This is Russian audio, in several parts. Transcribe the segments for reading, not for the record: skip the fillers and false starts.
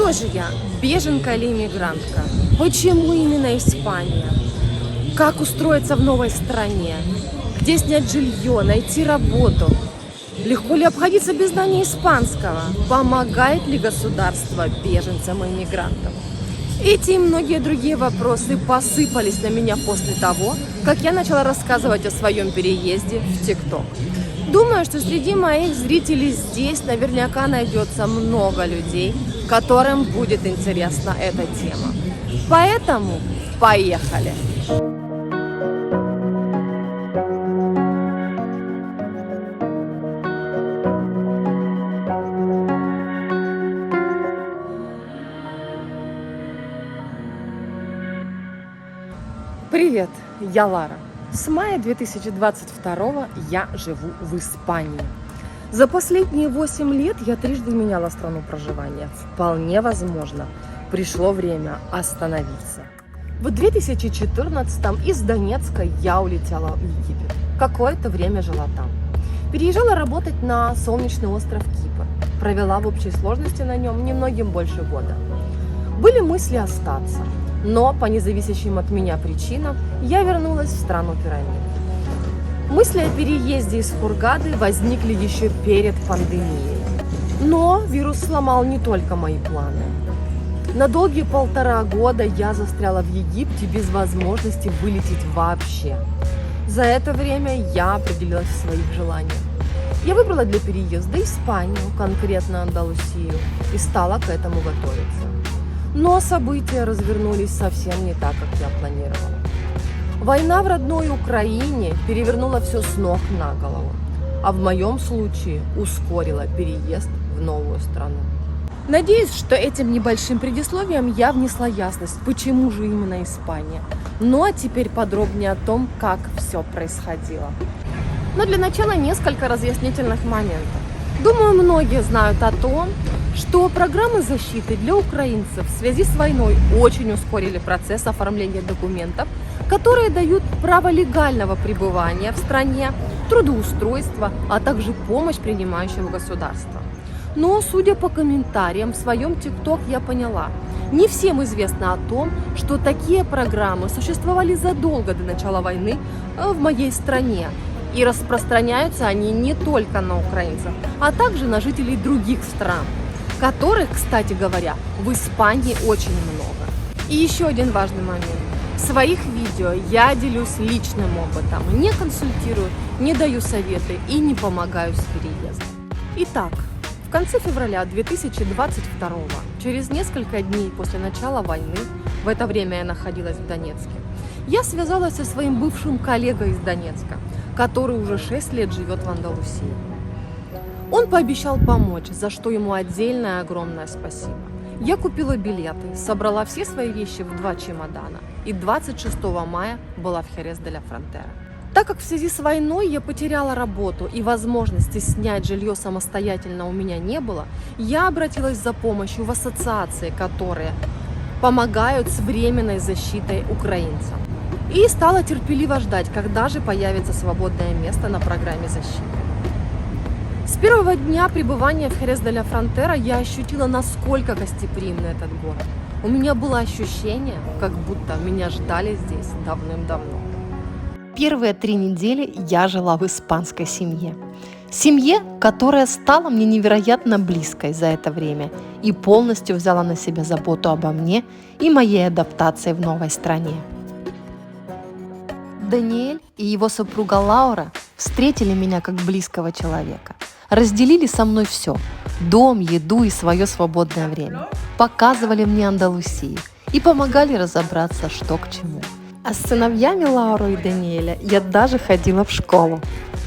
Кто же я? Беженка или иммигрантка? Почему именно Испания? Как устроиться в новой стране? Где снять жилье, найти работу? Легко ли обходиться без знания испанского? Помогает ли государство беженцам и иммигрантам? Эти и многие другие вопросы посыпались на меня после того, как я начала рассказывать о своем переезде в ТикТок. Думаю, что среди моих зрителей здесь наверняка найдется много людей, которым будет интересна эта тема. Поэтому поехали! Привет, я Лара. С мая 2022 я живу в Испании. За последние 8 лет я трижды меняла страну проживания. Вполне возможно, пришло время остановиться. В 2014 из Донецка я улетела в Египет. Какое-то время жила там. Переезжала работать на солнечный остров Кипр. Провела в общей сложности на нем немногим больше года. Были мысли остаться. Но по независящим от меня причинам я вернулась в страну пирамид. Мысли о переезде из Хургады возникли еще перед пандемией. Но вирус сломал не только мои планы. На долгие 1,5 года я застряла в Египте без возможности вылететь вообще. За это время я определилась в своих желаниях. Я выбрала для переезда Испанию, конкретно Андалусию, и стала к этому готовиться. Но события развернулись совсем не так, как я планировала. Война в родной Украине перевернула все с ног на голову, а в моем случае ускорила переезд в новую страну. Надеюсь, что этим небольшим предисловием я внесла ясность, почему же именно Испания. Ну а теперь подробнее о том, как все происходило. Но для начала несколько разъяснительных моментов. Думаю, многие знают о том, что программы защиты для украинцев в связи с войной очень ускорили процесс оформления документов, которые дают право легального пребывания в стране, трудоустройства, а также помощь принимающего государства. Но, судя по комментариям в своем ТикТок, я поняла, не всем известно о том, что такие программы существовали задолго до начала войны в моей стране. И распространяются они не только на украинцев, а также на жителей других стран, которых, кстати говоря, в Испании очень много. И еще один важный момент. В своих видео я делюсь личным опытом, не консультирую, не даю советы и не помогаю с переездом. Итак, в конце февраля 2022, через несколько дней после начала войны, в это время я находилась в Донецке, я связалась со своим бывшим коллегой из Донецка, который уже 6 лет живет в Андалусии. Он пообещал помочь, за что ему отдельное огромное спасибо. Я купила билеты, собрала все свои вещи в 2 чемодана и 26 мая была в Херес-де-ля-Фронтера. Так как в связи с войной я потеряла работу и возможности снять жилье самостоятельно у меня не было, я обратилась за помощью в ассоциации, которые помогают с временной защитой украинцам. И стала терпеливо ждать, когда же появится свободное место на программе защиты. С первого дня пребывания в Херес-де-ля-Фронтера я ощутила, насколько гостеприимный этот город. У меня было ощущение, как будто меня ждали здесь давным-давно. Первые 3 недели я жила в испанской семье. Семье, которая стала мне невероятно близкой за это время и полностью взяла на себя заботу обо мне и моей адаптации в новой стране. Даниэль и его супруга Лаура встретили меня как близкого человека. Разделили со мной все – дом, еду и свое свободное время. Показывали мне Андалусию и помогали разобраться, что к чему. А с сыновьями Лауры и Даниэля я даже ходила в школу.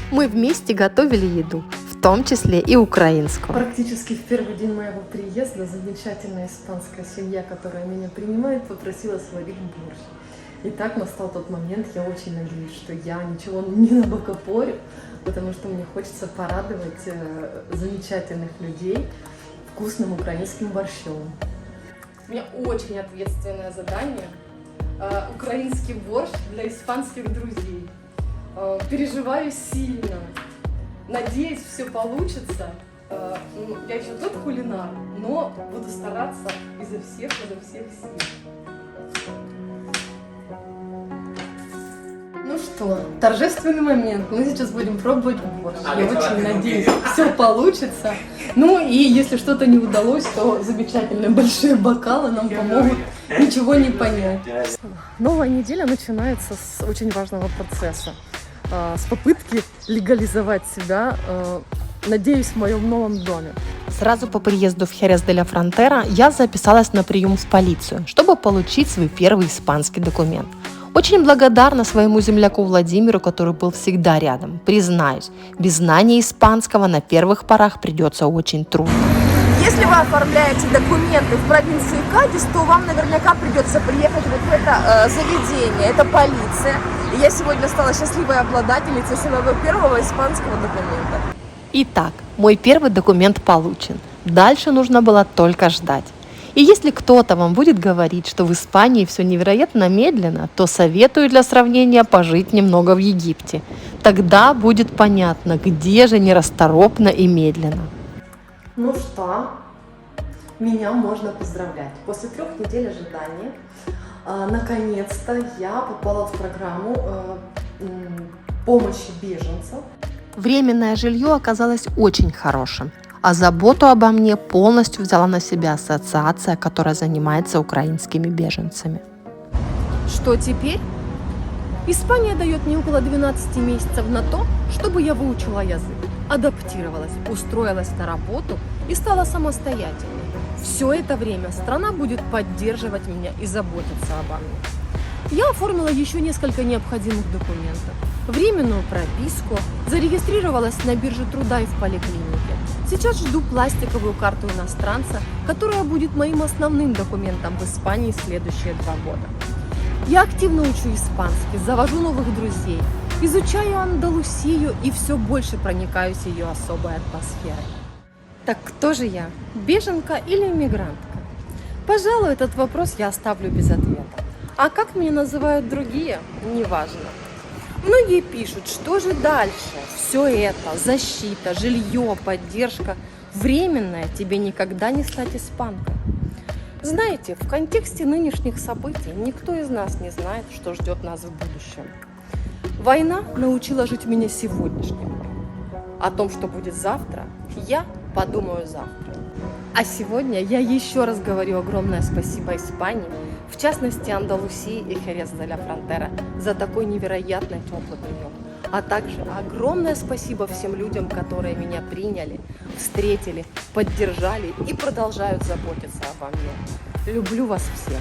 Мы вместе готовили еду, в том числе и украинскую. Практически в первый день моего приезда замечательная испанская семья, которая меня принимает, попросила сварить борщ. И так настал тот момент, я очень надеюсь, что я ничего не набокопорю, потому что мне хочется порадовать замечательных людей вкусным украинским борщом. У меня очень ответственное задание – украинский борщ для испанских друзей. Переживаю сильно, надеюсь, все получится. Я еще тот кулинар, но буду стараться изо всех сил. Ну что, торжественный момент. Мы сейчас будем пробовать борщ. Я очень надеюсь, все получится. Ну и если что-то не удалось, то замечательные большие бокалы нам помогут ничего не понять. Новая неделя начинается с очень важного процесса. С попытки легализовать себя, надеюсь, в моем новом доме. Сразу по приезду в Херес де ла Фронтера я записалась на прием в полицию, чтобы получить свой первый испанский документ. Очень благодарна своему земляку Владимиру, который был всегда рядом. Признаюсь, без знания испанского на первых порах придется очень трудно. Если вы оформляете документы в провинции Кадис, то вам наверняка придется приехать вот в это заведение, это полиция. И я сегодня стала счастливой обладательницей своего первого испанского документа. Итак, мой первый документ получен. Дальше нужно было только ждать. И если кто-то вам будет говорить, что в Испании все невероятно медленно, то советую для сравнения пожить немного в Египте. Тогда будет понятно, где же нерасторопно и медленно. Ну что, меня можно поздравлять. После 3 недель ожидания, наконец-то я попала в программу помощи беженцам. Временное жилье оказалось очень хорошим, а заботу обо мне полностью взяла на себя ассоциация, которая занимается украинскими беженцами. Что теперь? Испания дает мне около 12 месяцев на то, чтобы я выучила язык, адаптировалась, устроилась на работу и стала самостоятельной. Все это время страна будет поддерживать меня и заботиться обо мне. Я оформила еще несколько необходимых документов. Временную прописку, зарегистрировалась на бирже труда и в поликлинике. Сейчас жду пластиковую карту иностранца, которая будет моим основным документом в Испании следующие 2 года. Я активно учу испанский, завожу новых друзей, изучаю Андалусию и все больше проникаюсь ее особой атмосферой. Так кто же я? Беженка или иммигрантка? Пожалуй, этот вопрос я оставлю без ответа. А как меня называют другие, неважно. Многие пишут, что же дальше? Все это, защита, жилье, поддержка, временное, тебе никогда не стать испанкой. Знаете, в контексте нынешних событий никто из нас не знает, что ждет нас в будущем. Война научила жить меня сегодняшним. О том, что будет завтра, я подумаю завтра. А сегодня я еще раз говорю огромное спасибо Испании, в частности Андалусии и Херес де ла Фронтера, за такой невероятно теплый прием. А также огромное спасибо всем людям, которые меня приняли, встретили, поддержали и продолжают заботиться обо мне. Люблю вас всех.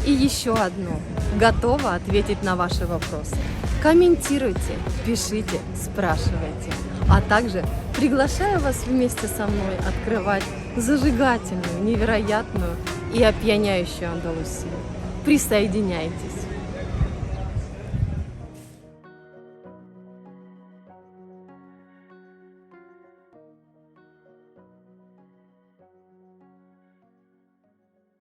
И еще одно. Готова ответить на ваши вопросы. Комментируйте, пишите, спрашивайте. А также приглашаю вас вместе со мной открывать зажигательную, невероятную и опьяняющую Андалусию. Присоединяйтесь!